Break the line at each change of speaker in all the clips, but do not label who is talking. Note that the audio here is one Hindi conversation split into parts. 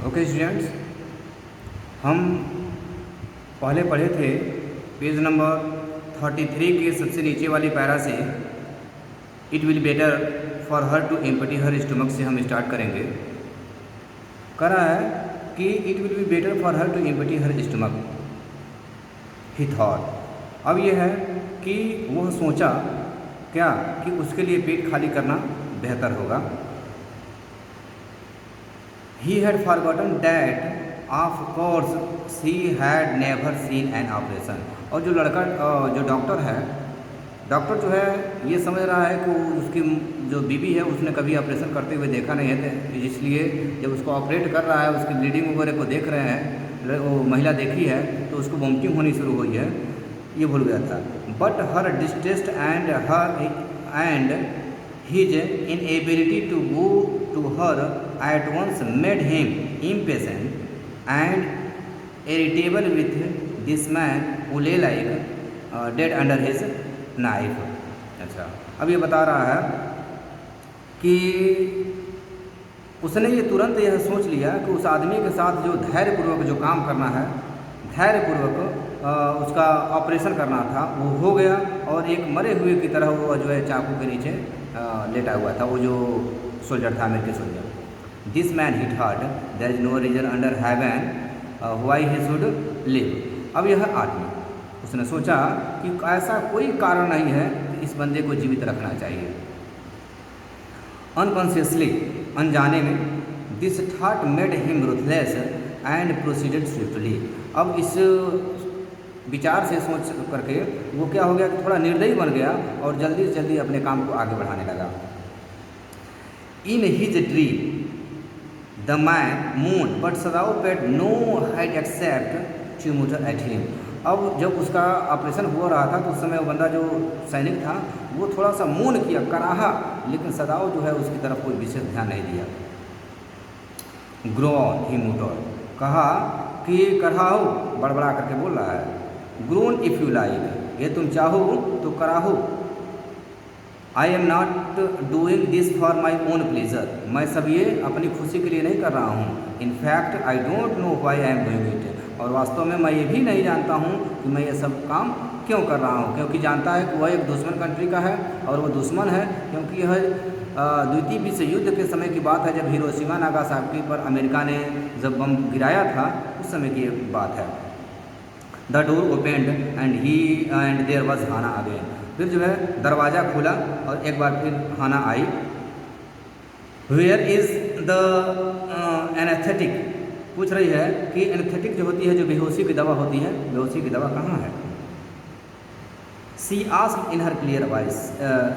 ओके स्टूडेंट्स, हम पहले पढ़े थे पेज नंबर 33 के सबसे नीचे वाली पैरा से it will better for her to empty her stomach से हम स्टार्ट करेंगे। कह रहा है कि it will be better for her to empty her stomach he thought. अब यह है कि वह सोचा क्या कि उसके लिए पेट खाली करना बेहतर होगा। He had forgotten that of course she had never seen an operation। और जो लड़का जो डॉक्टर है, डॉक्टर जो है ये समझ रहा है कि उसकी जो बीवी है उसने कभी ऑपरेशन करते हुए देखा नहीं है, इसलिए जब उसको ऑपरेट कर रहा है उसकी ब्लीडिंग वगैरह को देख रहे हैं, वो महिला देखी है तो उसको वॉमिटिंग होनी शुरू हुई है, ये भूल गया था। But her distaste and his inability to go to her at once made him impatient and irritable with this man who lay like dead under his knife। अच्छा, अब ये बता रहा है कि उसने ये तुरंत यह सोच लिया कि उस आदमी के साथ जो धैर्यपूर्वक जो काम करना है, धैर्यपूर्वक उसका ऑपरेशन करना था, वो हो गया और एक मरे हुए की तरह वो जो है चाकू के नीचे लेटा हुआ था, वो जो सोल्जर था, अमेरिकी soldier. This man hit heart there is no reason under heaven why he should live. अब यह आदमी उसने सोचा कि ऐसा कोई कारण नहीं है कि इस बंदे को जीवित रखना चाहिए। अनकॉन्शियसली, अनजाने में, this thought made him ruthless and proceeded swiftly. अब इस विचार से सोच करके वो क्या हो गया कि थोड़ा निर्दयी बन गया और जल्दी से जल्दी अपने काम को आगे बढ़ाने लगा। In his dream the man moaned but Sadao paid no heed except to mutter at him. अब जब उसका ऑपरेशन हो रहा था तो उस समय वो बंदा जो सैनिक था वो थोड़ा सा मून किया, कराहा, लेकिन सदाउ जो है उसकी तरफ कोई विशेष ध्यान नहीं दिया। ग्रो ऑन ही मूटर, कहा कि कराहो, बड़बड़ा करके बोल रहा है। ग्रोन इफ़ यू लाइक, ये तुम चाहो तो कराहो। I am not doing this for my own pleasure, मैं सब ये अपनी खुशी के लिए नहीं कर रहा हूँ। In fact I don't know why I am doing it, और वास्तव में मैं ये भी नहीं जानता हूँ कि मैं ये सब काम क्यों कर रहा हूँ, क्योंकि जानता है कि वह एक दुश्मन कंट्री का है और वह दुश्मन है क्योंकि यह द्वितीय विश्व युद्ध के समय की बात है, जब हिरोशिमा नागासाकी पर अमेरिका ने जब बम गिराया था उस समय की बात है। The door opened and there was Hana again. फिर जो है दरवाज़ा खुला और एक बार फिर हाना आई। वेयर इज़ द एनेस्थेटिक, पूछ रही है कि एनेस्थेटिक जो होती है, जो बेहोशी की दवा होती है, बेहोशी की दवा कहाँ है। She asked in her clear voice,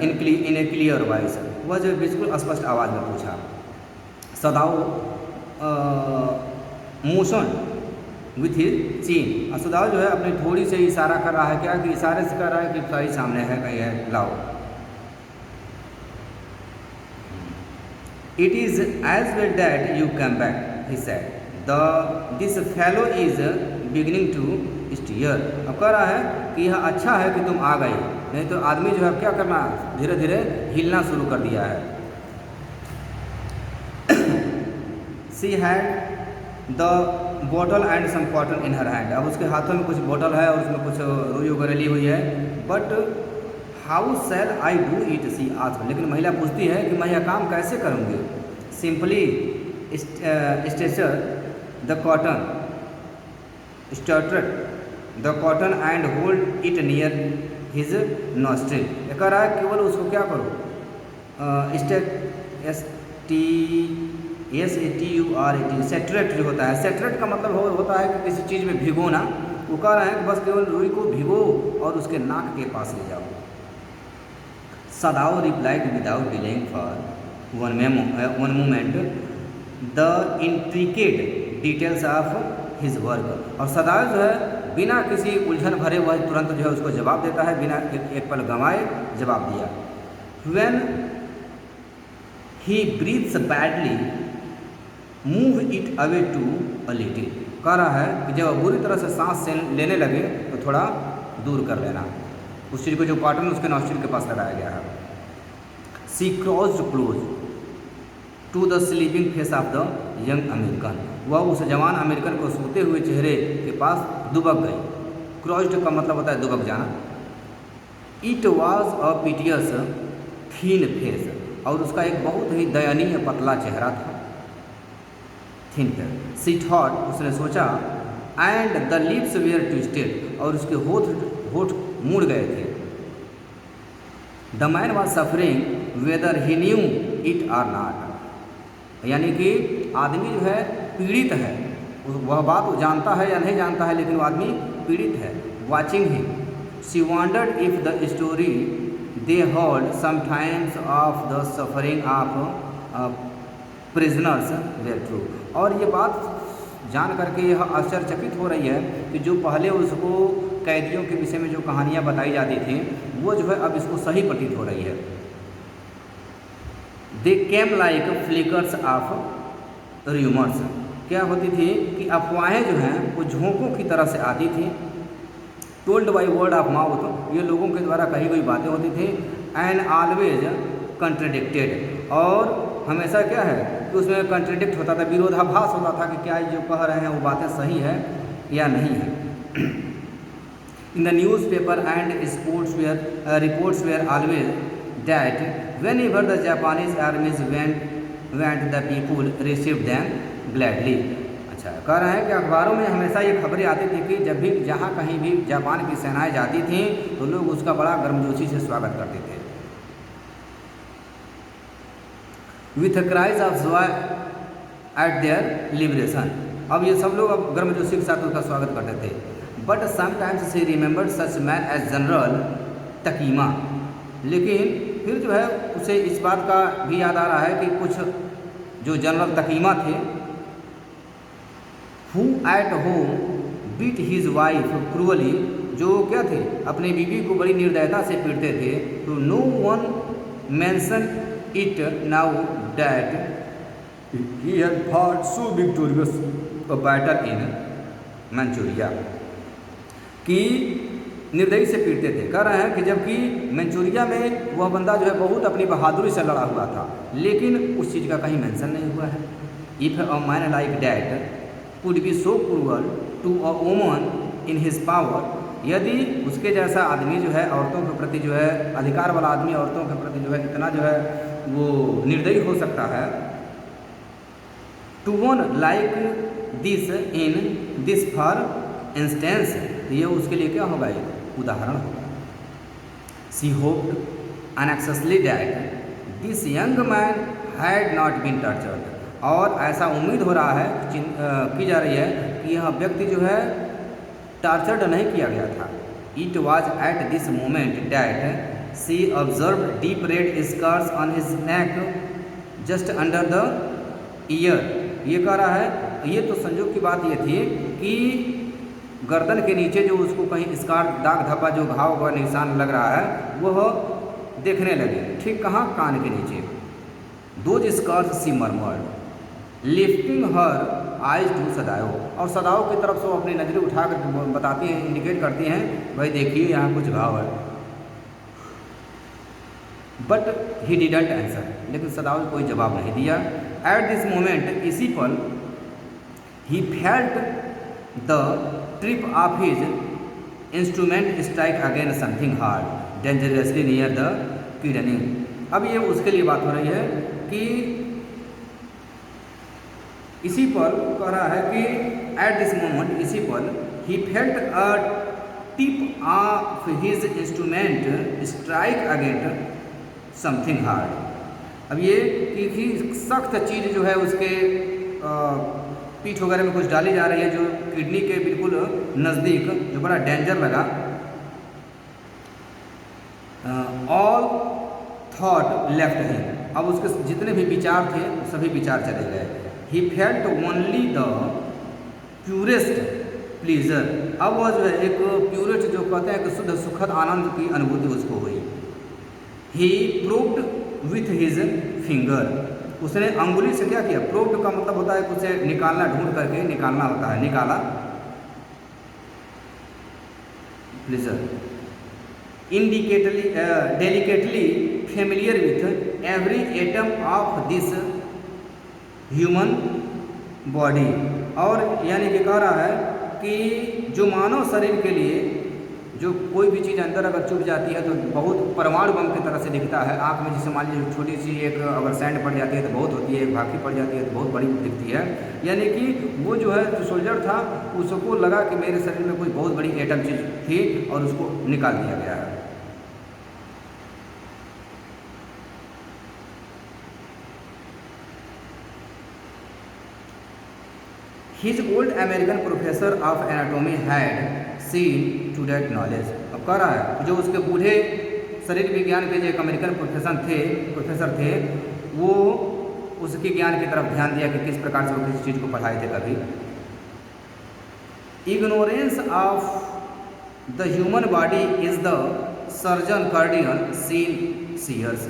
in a clear voice, वह जो बिल्कुल स्पष्ट आवाज़ में पूछा। सदाओ मोशन विथ हिज चीन, सदाओ जो है अपनी थोड़ी से इशारा कर रहा है, क्या कि इशारे से कर रहा है कि सारी सामने है, कहीं है, लाओ। It is as well that you come back he said, this fellow is beginning to steer. अब कह रहा है कि यह अच्छा है कि तुम आ गए, नहीं तो आदमी जो है क्या करना, धीरे धीरे हिलना शुरू कर दिया है। She had the bottle and some cotton in her hand, अब उसके हाथों में कुछ बॉटल है और उसमें कुछ रुई वगैरह ली हुई है। But how shall I do it, she asked, लेकिन महिला पूछती है कि मैं यह काम कैसे करूँगी। Simply stretcher the cotton, started the cotton and hold it near his nostril. ये कह रहा है केवल उसको क्या करो, सेटरेट जो होता है, सेटरेट का मतलब होता है कि किसी चीज़ में भिगोना। वो कह रहे हैं कि बस केवल रुई को भिगो और उसके नाक के पास ले जाओ। Sadao replied without delaying for one moment the intricate details of his work. और सदाओ जो है बिना किसी उलझन भरे वह तुरंत जो है उसको जवाब देता है, बिना एक पल गंवाए जवाब दिया। When he breathes badly move it away to a little, कह रहा है कि जब बुरी तरह से सांस लेने लगे तो थोड़ा दूर कर लेना उस चीज़ को, जो कॉटन उसके नॉस्ट्रिल के पास लगाया गया है। She crossed close to the sleeping face of the young American. वह उस जवान अमेरिकन को सोते हुए चेहरे के पास दुबक गई। क्रॉस्ड का मतलब होता है दुबक जाना। It was a piteous thin face, और उसका एक बहुत ही दयनीय पतला चेहरा था। थीन फेस। शी थॉट, उसने सोचा, and the lips were twisted, और उसके होठ मुड़ गए थे। The man was suffering whether he knew it or not, यानी कि आदमी जो है पीड़ित है, वह बात जानता है या नहीं जानता है, लेकिन वो आदमी पीड़ित है। Watching him she wondered if the story they heard sometimes of the suffering of prisoners were true. और ये बात जान करके यह आश्चर्यचकित हो रही है कि जो पहले उसको कैदियों के विषय में जो कहानियाँ बताई जाती थी, वो जो है अब इसको सही प्रतीत हो रही है। They came like flickers of rumours, क्या होती थी कि अफवाहें जो हैं वो झोंकों की तरह से आती थी। Told by word of mouth, ये लोगों के द्वारा कही गई बातें होती थी। एंड ऑलवेज कंट्रडिक्टेड, और हमेशा क्या है कि उसमें कंट्रडिक्ट होता था, विरोधाभास होता था कि क्या जो कह रहे हैं वो बातें सही है या नहीं है। In the newspaper and sports were reports were always that whenever the Japanese armies went the people receive them gladly. अच्छा, कह रहे हैं कि अखबारों में हमेशा ये खबरें आती थी कि जब भी जहाँ कहीं भी जापान की सेनाएं जाती थीं तो लोग उसका बड़ा गर्मजोशी से स्वागत करते थे। With cries of Joy eight there liberation, अब ये सब लोग अब गर्मजोशी के साथ उसका स्वागत करते थे। But sometimes she remembered such men as General Takima, लेकिन फिर जो है उसे इस बात का भी याद आ रहा है कि कुछ जो जनरल तकीमा थे, who at home beat his wife cruelly, जो क्या थे अपनी बीवी को बड़ी निर्दयता से पीटते थे। तो no one mention it now that he had fought so victorious a battle in Manchuria, कि निर्दयी से पीटते थे। कह रहे हैं कि जबकि मंचूरिया में वह बंदा जो है बहुत अपनी बहादुरी से लड़ा हुआ था, लेकिन उस चीज़ का कहीं मेंशन नहीं हुआ है। If a man like that could be so cruel to a woman in his power, यदि उसके जैसा आदमी जो है औरतों के प्रति जो है अधिकार वाला आदमी औरतों के प्रति जो है इतना जो है वो निर्दयी हो सकता है। To one like this in this for instance, ये उसके लिए क्या होगा, एक उदाहरण होगा। She hoped unnecessarily that this young man had not been tortured, और ऐसा उम्मीद हो रहा है की जा रही है कि यह व्यक्ति जो है टॉर्चर्ड नहीं किया गया था। It was at this moment that she observe deep red scars on his neck just under the ear. ये कह रहा है, ये तो संयोग की बात ये थी कि गर्दन के नीचे जो उसको कहीं स्कार दाग धब्बा जो घाव का निशान लग रहा है वह देखने लगे। ठीक कहाँ, कान के नीचे। Those scars she murmured lifting her eyes to Sadao, और सदाओ की तरफ से वो अपनी नजरें उठा कर बताती हैं, इंडिकेट करती हैं, भाई देखिए यहाँ कुछ घाव है। बट ही डिडंट आंसर, लेकिन सदाओ ने कोई जवाब नहीं दिया। एट दिस मोमेंट, इसी पल, he felt the trip of his instrument strike again something hard dangerously near the kidney. अब ये उसके लिए बात हो रही है कि इसी पर कह रहा है कि एट दिस मोमेंट, इसी पर, he felt a tip of his instrument strike against something hard. अब ये कि सख्त चीज़ जो है उसके पीठ वगैरह में कुछ डाली जा रही है, जो किडनी के बिल्कुल नज़दीक, जो बड़ा डेंजर लगा। ऑल थॉट लेफ्ट हिम, अब उसके जितने भी विचार थे सभी विचार चले गए। He felt only the purest pleasure, अब वह जो है एक प्यूरेस्ट जो कहते हैं कि शुद्ध सुखद आनंद की अनुभूति उसको हुई। ही प्रोब्ड विथ हिज फिंगर, उसने अंगुली से क्या किया, प्रोब्ड का मतलब होता है कि उसे निकालना, ढूंढ करके निकालना होता है, निकाला। Pleaser delicately familiar with every atom of this human body. और यानी कि कह रहा है कि जो मानव शरीर के लिए जो कोई भी चीज़ अंदर अगर चुभ जाती है तो बहुत परमाणु बम की तरह से दिखता है। आँख में जैसे मान लीजिए छोटी सी एक अगर सैंड पड़ जाती है तो बहुत होती है, एक भाकी पड़ जाती है तो बहुत बड़ी दिखती है। यानी कि वो जो है जो सोल्जर था उसको लगा कि मेरे शरीर में कोई बहुत बड़ी एटम चीज़ थी और उसको निकाल दिया गया है। His old American professor of anatomy had seen to that knowledge। अब कह रहा है जो उसके बूढ़े शरीर विज्ञान के जो एक अमेरिकन प्रोफेसर थे वो उसके ज्ञान की तरफ ध्यान दिया कि किस प्रकार से वो किसी चीज़ को पढ़ाए थे कभी। Ignorance of the human body is the surgeon cardinal sin sirs.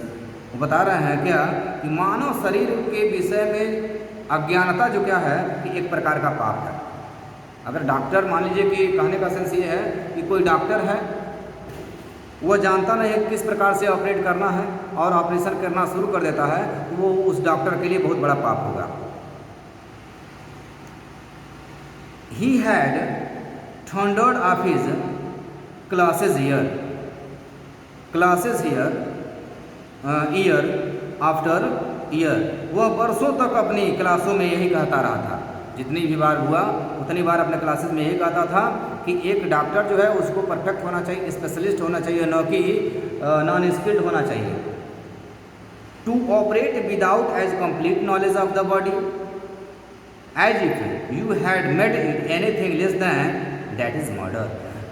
वो बता रहे हैं क्या कि मानव शरीर के विषय में अज्ञानता जो क्या है कि एक प्रकार का पाप है। अगर डॉक्टर मान लीजिए कि कहने का सेंस ये है कि कोई डॉक्टर है वह जानता नहीं है किस प्रकार से ऑपरेट करना है और ऑपरेशन करना शुरू कर देता है तो वो उस डॉक्टर के लिए बहुत बड़ा पाप होगा। He had thundered of his classes year after year. वह वर्षों तक अपनी क्लासों में यही कहता रहा था, जितनी भी बार हुआ उतनी बार अपने क्लासेस में यही कहता था कि एक डॉक्टर जो है उसको परफेक्ट होना चाहिए, स्पेशलिस्ट होना चाहिए, न कि नॉन स्किल्ड होना चाहिए। To operate without as complete knowledge of the body as if you had made it anything less than that is murder.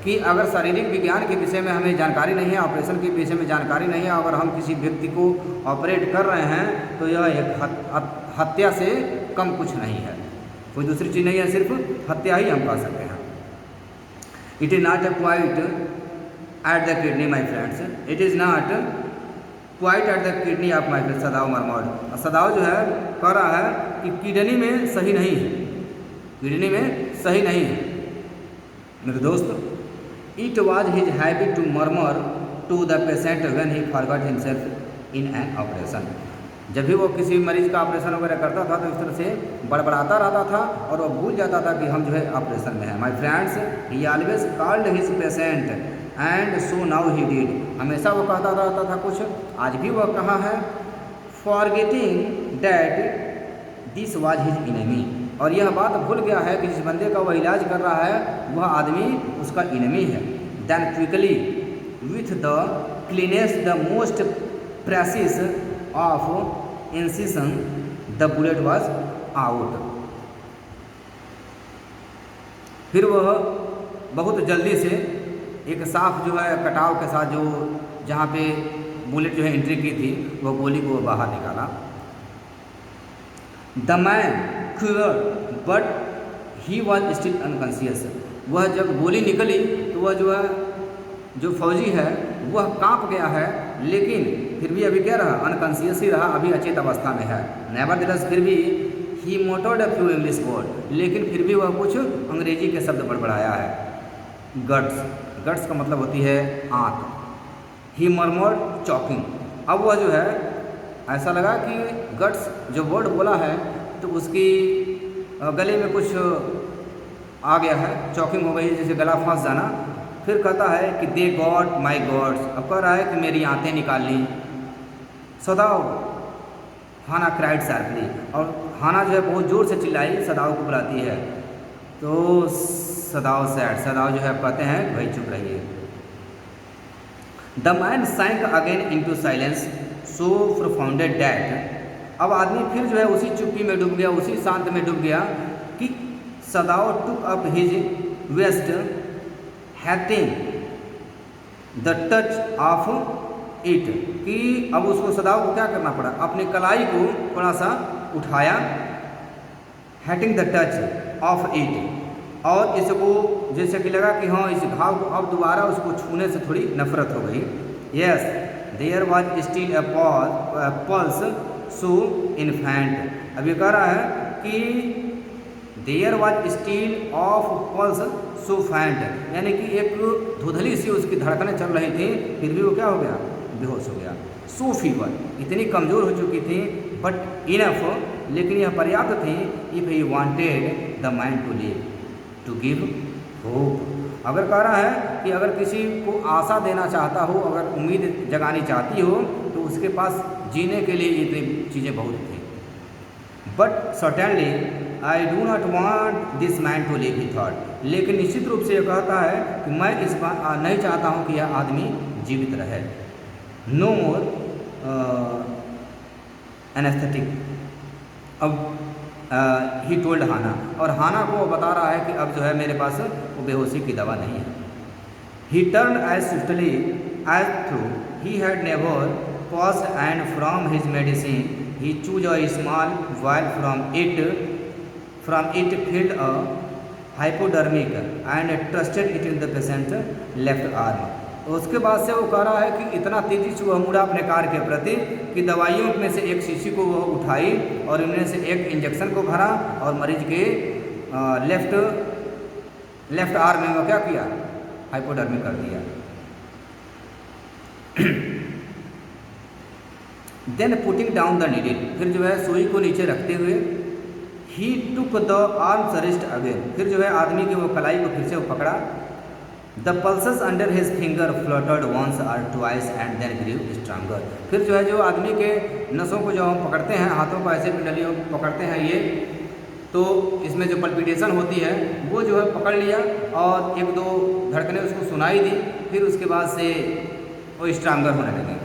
कि अगर शारीरिक विज्ञान के विषय में हमें जानकारी नहीं है, ऑपरेशन के विषय में जानकारी नहीं है, अगर हम किसी व्यक्ति को ऑपरेट कर रहे हैं तो यह एक हत्या से कम कुछ नहीं है, कोई दूसरी चीज़ नहीं है, सिर्फ हत्या ही हम कह सकते हैं। It is not quite at the kidney my friends, it is not quite at the kidney of my friend Sadao murmured. Sadao जो है कह रहा है कि किडनी में सही नहीं है, किडनी में सही नहीं है मेरे दोस्त। It was his habit to murmur to the patient when he forgot himself in an operation। जब भी वो किसी मरीज का ऑपरेशन वगैरह करता था तो इस तरह से बड़बड़ाता रहता था और वो भूल जाता था कि हम जो है ऑपरेशन में हैं। My friends he always called his patient and so now he did. हमेशा वो कहता रहता था कुछ, आज भी वह कहा है। Forgetting that this was his enemy. और यह बात भूल गया है कि जिस बंदे का वह इलाज कर रहा है वह आदमी उसका इनमी है। Then quickly with the cleanness the most precise of incision the bullet was out. फिर वह बहुत जल्दी से एक साफ जो है कटाव के साथ जो जहाँ पे बुलेट जो है एंट्री की थी वह गोली को बाहर निकाला। The man quivered but he was still unconscious। वह जब गोली निकली तो वह जो है जो फौजी है वह कांप गया है, लेकिन फिर भी अभी क्या रहा, अनकॉन्शियस ही रहा, अभी अचेत अवस्था में है। नेवरदलेस फिर भी ही मोटर्ड अ फ्यू इंग्लिश वर्ड, लेकिन फिर भी वह कुछ अंग्रेजी के शब्द बड़बड़ाया है। गट्स, गट्स का मतलब होती है आंत। ही मर्मर्ड चॉकिंग। अब वह जो है ऐसा लगा कि गट्स जो वर्ड बोला है तो उसकी गले में कुछ आ गया है, चॉकिंग हो गई, जैसे गला फंस जाना। फिर कहता है कि दे गॉड माई गॉड्स। अब कह रहा है कि मेरी आंतें निकाल ली। सदाव हाना क्राइड शार्पली। और हाना जो है बहुत ज़ोर से चिल्लाई, सदाव को बुलाती है। तो सदाव सैड, सदाव जो है कहते हैं भाई चुप रहिए। The man sank again into silence so profound that. अब आदमी फिर जो है उसी चुप्पी में डूब गया, उसी शांत में डूब गया कि Sadao took up his waste hating the touch of it. कि अब उसको सदाव को क्या करना पड़ा, अपनी कलाई को थोड़ा सा उठाया, हैटिंग द टच ऑफ इट। और इसको जैसे कि लगा कि हाँ इस घाव को अब दोबारा उसको छूने से थोड़ी नफरत हो गई। Yes there was still a pulse so infant. अब ये कह रहा है कि there was still of pulse so faint, यानी कि एक धुंधली सी उसकी धड़कनें चल रही थी, फिर भी वो क्या हो गया, बेहोश हो गया। सो फीवर, इतनी कमज़ोर हो चुकी थी, बट इनफ लेकिन यह पर्याप्त थी if he wanted the man to live, to give hope. अगर कह रहा है कि अगर किसी को आशा देना चाहता हो, अगर उम्मीद जगानी चाहती हो, तो उसके पास जीने के लिए ये चीज़ें बहुत थी। But certainly I do not want this man to live, he thought. लेकिन निश्चित रूप से यह कहता है कि मैं इस बात नहीं चाहता हूँ कि यह आदमी जीवित रहे। नो मोर एनेस्थेटिक। अब ही टोल्ड हाना, और हाना को बता रहा है कि अब जो है मेरे पास वो बेहोशी की दवा नहीं है। He turn as swiftly as though he had never paused, and from his medicine he chose a small vial, from it filled a hypodermic and trusted it in the patient's left arm। उसके बाद से वो कह रहा है कि इतना तेजी से वह मुड़ा अपने कार्य के प्रति कि दवाइयों में से एक शीशी को वह उठाई और उनमें से एक इंजेक्शन को भरा और मरीज के लेफ्ट आर्म में वो क्या किया, हाइपोडर्मिक कर दिया। Then putting down the needle, फिर जो है सुई को नीचे रखते हुए ही took the arms wrist again, फिर जो है आदमी की वो कलाई को फिर से वो पकड़ा। The pulses under his finger fluttered once और twice and then grew stronger, फिर जो है जो आदमी के नसों को जो हम पकड़ते हैं, हाथों को ऐसे पिंडलियों पकड़ते हैं ये, तो इसमें जो पल्पिटेशन होती है वो जो है पकड़ लिया और एक दो धड़कनें उसको सुनाई दी, फिर उसके बाद से वो स्ट्रांगर होने लगे।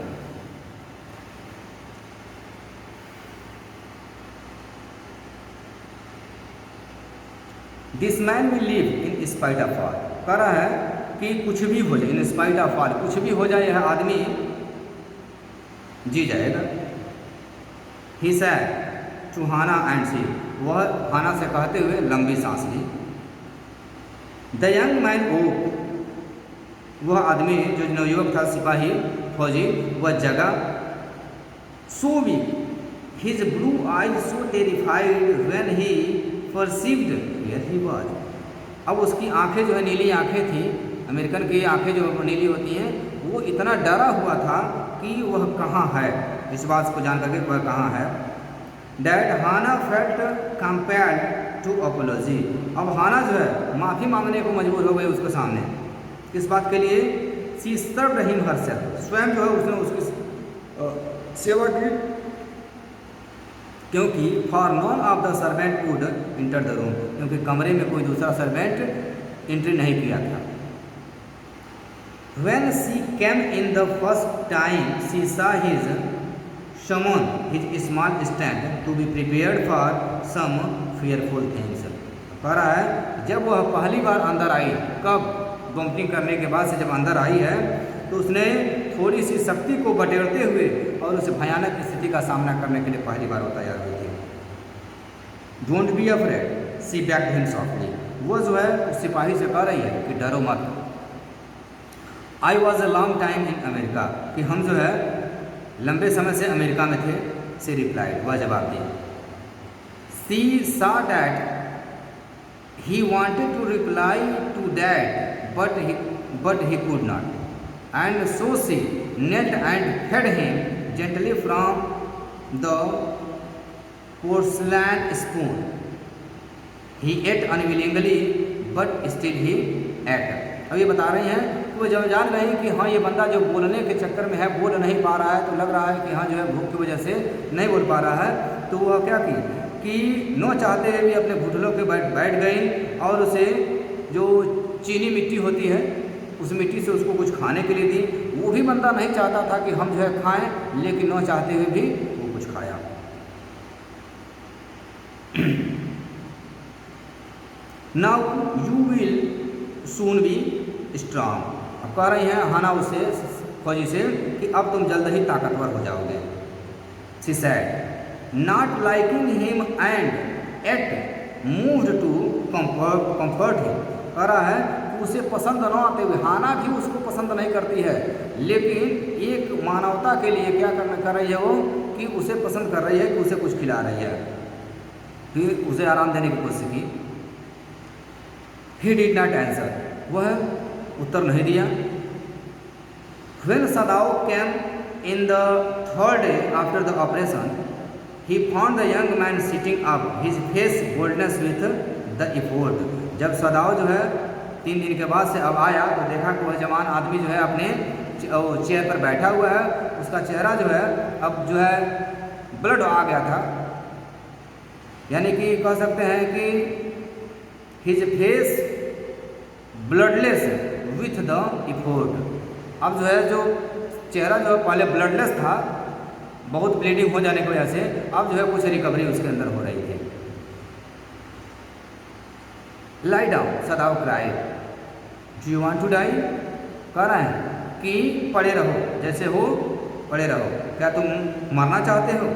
This man will live in spite of all, कह रहा है कि कुछ भी हो जाए, इन स्पाइट ऑफ ऑल, कुछ भी हो जाए यह आदमी जी जाएगा। ही सैड टू हाना एंड सी, वह हाना से कहते हुए लंबी सांस ली। द यंग मैन ओ, वह आदमी जो नवयुवक था, सिपाही फौजी, वह जगा। So weak his blue eyes so terrified when he perceived here he was, अब उसकी आंखें जो है नीली आंखें थी, अमेरिकन की आंखें जो नीली होती हैं, वो इतना डरा हुआ था कि वह कहाँ है, इस बात को जान करके वह कहाँ है। That Hana felt compelled to apology, अब हाना जो है माफ़ी मांगने को मजबूर हो गई उसके सामने, किस बात के लिए, सी सर्व्ड हिम हरसेल्फ, स्वयं जो है उसने उसकी सेवा की, क्योंकि for none of the servant would enter the room, क्योंकि कमरे में कोई दूसरा सर्वेंट एंट्री नहीं किया था। When she came in the first time she saw his summon his small stand to be prepared for some fearful things, कह रहा है जब वह पहली बार अंदर आई, कब, वॉमिटिंग करने के बाद से जब अंदर आई है, तो उसने थोड़ी सी शक्ति को बटेरते हुए और उस भयानक स्थिति का सामना करने के लिए पहली बार वो तैयार हुई थी। Don't be afraid, she backed him softly, वो जो है उस सिपाही से कह रही है कि डरो मत। I was a long time in America, कि हम जो है लंबे समय से अमेरिका में थे, सी रिप्लाइड, वह जवाब दी। She saw that he wanted to reply to that but he could not, and so she knelt and fed him gently from the porcelain spoon. He ate unwillingly but still he ate. अब ये बता रहे हैं कि वो जब जान रहे हैं कि हाँ ये बंदा जो बोलने के चक्कर में है, बोल नहीं पा रहा है, तो लग रहा है कि हाँ जो है भूख की वजह से नहीं बोल पा रहा है, तो वह क्या की कि न चाहते हुए भी अपने घुटनों पे बैठ गई और उसे जो चीनी मिट्टी होती है उस मिट्टी से उसको कुछ खाने के लिए दी। वो भी बंदा नहीं चाहता था कि हम जो है खाएं, लेकिन न चाहते हुए भी वो कुछ खाया। Now you will soon be strong, अब कह रही हैं हाना उससे, फौजी से, कि अब तुम जल्द ही ताकतवर हो जाओगे। She said not liking him and at moved to comfort him, कह रहा है उसे पसंद न आते हुए, हाना भी उसको पसंद नहीं करती है, लेकिन एक मानवता के लिए क्या कर रही है वो, कि उसे पसंद कर रही है, कि उसे कुछ खिला रही है, फिर उसे आराम देने की कोशिश की। ही डिड नॉट आंसर, वह उत्तर नहीं दिया। When Sadao came in the third day after the operation he found the young man sitting up his face boldness with the effort. जब सदाओ जो है 3 दिन के बाद से अब आया तो देखा कि वह जवान आदमी जो है अपने चेयर पर बैठा हुआ है, उसका चेहरा जो है अब जो है ब्लड आ गया था, यानी कि कह सकते हैं कि his face bloodless with the effort. अब जो है जो चेहरा जो पहले ब्लडलेस था, बहुत ब्लीडिंग हो जाने की वजह से अब जो है कुछ रिकवरी उसके अंदर हो रही थी। Lie down Sadao cried, do you want to die, कह रहे हैं कि पड़े रहो, जैसे हो पड़े रहो, क्या तुम मरना चाहते हो।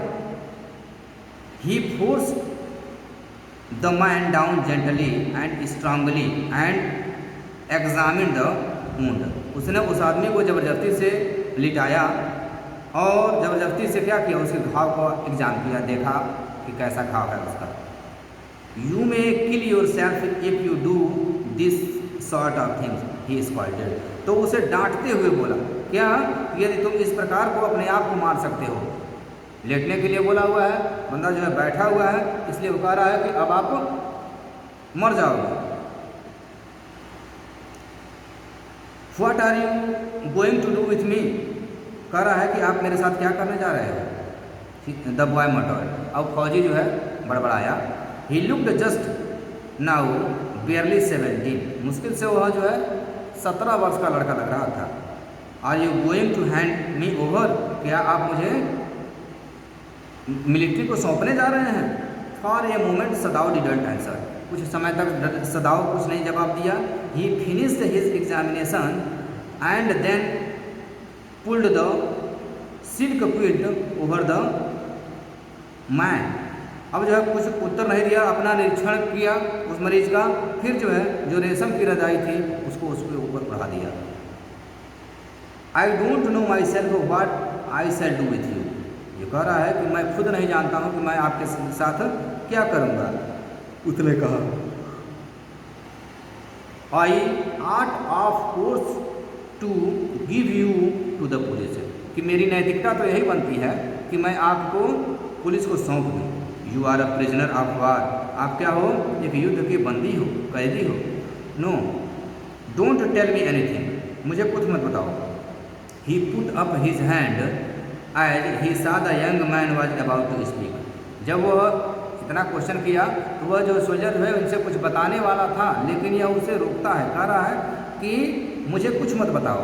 He force the man down gently and strongly and examine the wound. उसने उस आदमी को ज़बरदस्ती से लिटाया और ज़बरदस्ती से क्या किया, उसके घाव को एग्जाम किया, देखा कि कैसा घाव है उसका। You may kill your self if you do this sort of things, he scolded. तो उसे डांटते हुए बोला, क्या यदि तुम इस प्रकार को अपने आप को मार सकते हो। लेटने के लिए बोला हुआ है, बंदा जो है बैठा हुआ है, इसलिए वो कह रहा है कि अब आप मर जाओगे। What are you going to do with me, कह रहा है कि आप मेरे साथ क्या करने जा रहे हो। The boy muttered. अब फौजी जो है बड़बड़ाया। He looked just now barely 17, मुश्किल से वह जो है 17 वर्ष का लड़का लग रहा था। Are you going to hand me over, क्या आप मुझे मिलिट्री को सौंपने जा रहे हैं। For a moment Sadao didn't answer, कुछ समय तक सदाओ कुछ नहीं जवाब दिया। He finished his examination and then pulled the silk quilt over the man. अब जो है कुछ उत्तर नहीं दिया, अपना निरीक्षण किया उस मरीज का, फिर जो है जो रेशम की रजाई थी उसको उसके ऊपर बढ़ा दिया। I don't know my self what I shall do with you, ये कह रहा है कि मैं खुद नहीं जानता हूँ कि मैं आपके साथ क्या करूँगा। उसने कहा, I ought of course to give you to the police, कि मेरी नैतिकता तो यही बनती है कि मैं आपको पुलिस को सौंप दूँ। You are a prisoner of war, आप क्या हो, एक युद्ध के बंदी हो, कैदी हो। No don't tell me anything, मुझे कुछ मत बताओ। He put up his hand as he saw the young man was about to speak. जब वह इतना क्वेश्चन किया तो वह जो सोल्जर है उनसे कुछ बताने वाला था, लेकिन यह उसे रोकता है, कह रहा है कि मुझे कुछ मत बताओ।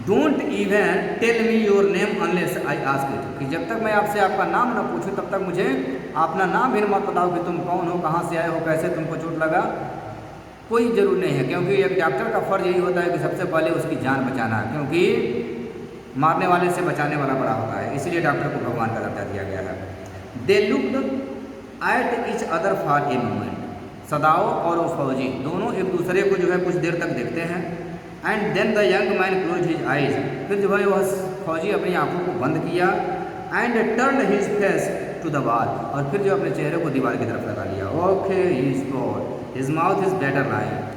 Don't even tell me your name unless I ask it, कि जब तक मैं आपसे आपका नाम न पूछूं तब तक मुझे अपना नाम भी मत बताओ कि तुम कौन हो, कहाँ से आए हो, कैसे तुमको चोट लगा, कोई ज़रूर नहीं है। क्योंकि एक डॉक्टर का फ़र्ज यही होता है कि सबसे पहले उसकी जान बचाना, क्योंकि मारने वाले से बचाने वाला बड़ा होता है, इसलिए डॉक्टर को भगवान का दर्जा दिया गया है। They looked at each other for a moment, Sadao और वो फौजी दोनों एक दूसरे को जो है कुछ देर तक देखते हैं। And then the young man close his eyes, फिर जो है वह फौजी अपनी आंखों को बंद किया। And turn his face to the wall, और फिर जो अपने चेहरे को दीवार की तरफ लगा लिया। Okay he sport his mouth is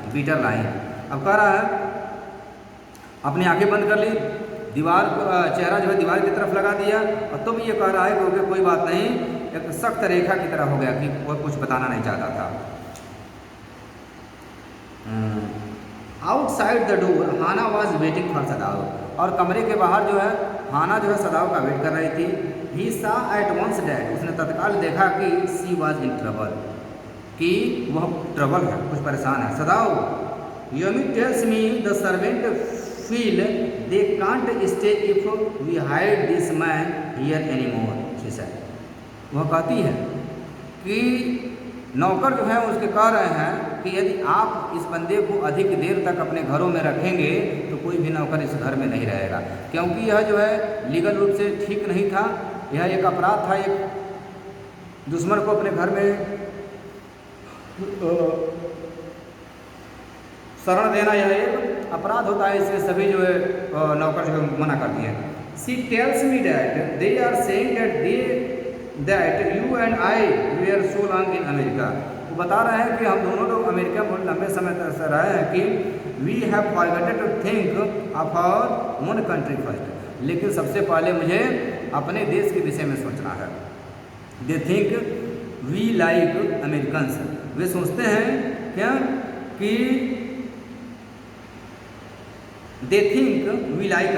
bitter line. अब कह रहा है अपनी आंखें बंद कर ली, दीवार चेहरा जो है दीवार की तरफ लगा दिया, और तो भी ये कह रहा है कि कोई बात नहीं, एक सख्त रेखा की तरह हो गया कि वह कुछ बताना नहीं चाहता था। Outside the door Hana was waiting for Sadao, और कमरे के बाहर जो है हाना जो है सदाओ का वेट कर रही थी। ही सा एट वंस डैट, उसने तत्काल देखा कि सी वॉज इन ट्रबल, कि वह ट्रबल है, कुछ परेशान है। Sadao Yumi tells me the servant feel they can't stay if we hide this man here any more, she said. वह कहती है कि नौकर जो है उसके कह रहे हैं कि यदि आप इस बंदे को अधिक देर तक अपने घरों में रखेंगे तो कोई भी नौकर इस घर में नहीं रहेगा, क्योंकि यह जो है लीगल रूप से ठीक नहीं था, यह एक अपराध था। एक दुश्मन को अपने घर में शरण देना यह एक अपराध होता है, इसलिए सभी जो है नौकर जो है मना कर दिए। She tells me that they are saying that you and I we are so long in America. वो बता रहे हैं कि हम दोनों लोग अमेरिका में बहुत लंबे समय तक से रहे हैं, कि we have forgotten to think of our own country first, लेकिन सबसे पहले मुझे अपने देश के विषय में सोचना है। They think we like Americans, वे सोचते हैं क्या कि they think we like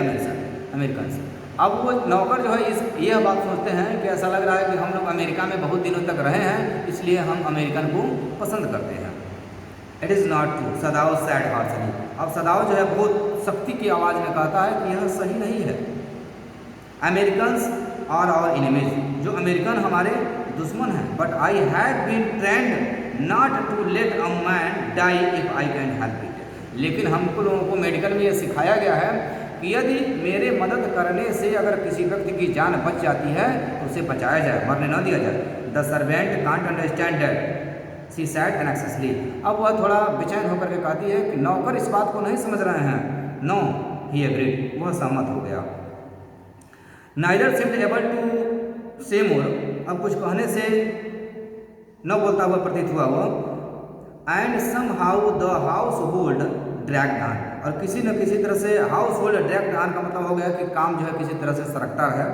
Americans. अब वो नौकर जो है यह बात सोचते हैं कि ऐसा लग रहा है कि हम लोग अमेरिका में बहुत दिनों तक रहे हैं, इसलिए हम अमेरिकन को पसंद करते हैं। It is not true, Sadao sad harshly. अब सदाओ जो है बहुत सख्ती की आवाज़ में कहता है कि यह सही नहीं है। अमेरिकन्स आर आवर एनिमीज, जो अमेरिकन हमारे दुश्मन हैं। But I have been trained not to let a man die if I can help it. लेकिन हमको लोगों को मेडिकल में यह सिखाया गया है कि यदि मेरे मदद करने से अगर किसी व्यक्ति की जान बच जाती है तो उसे बचाया जाए, मरने न दिया जाए। The servant can't understand that she said anxiously. अब वह थोड़ा बेचैन होकर के कहती है कि नौकर इस बात को नहीं समझ रहे हैं। नो ही एग्रीड, वह सहमत हो गया। नाइदर सीम्ड एबल टू से मोर, अब कुछ कहने से न बोलता हुआ प्रतीत हुआ वो। And somehow the household dragged on, और किसी न किसी तरह से हाउस होल्ड ड्रैग्ड ऑन का मतलब हो गया कि काम जो है किसी तरह से सरकता है।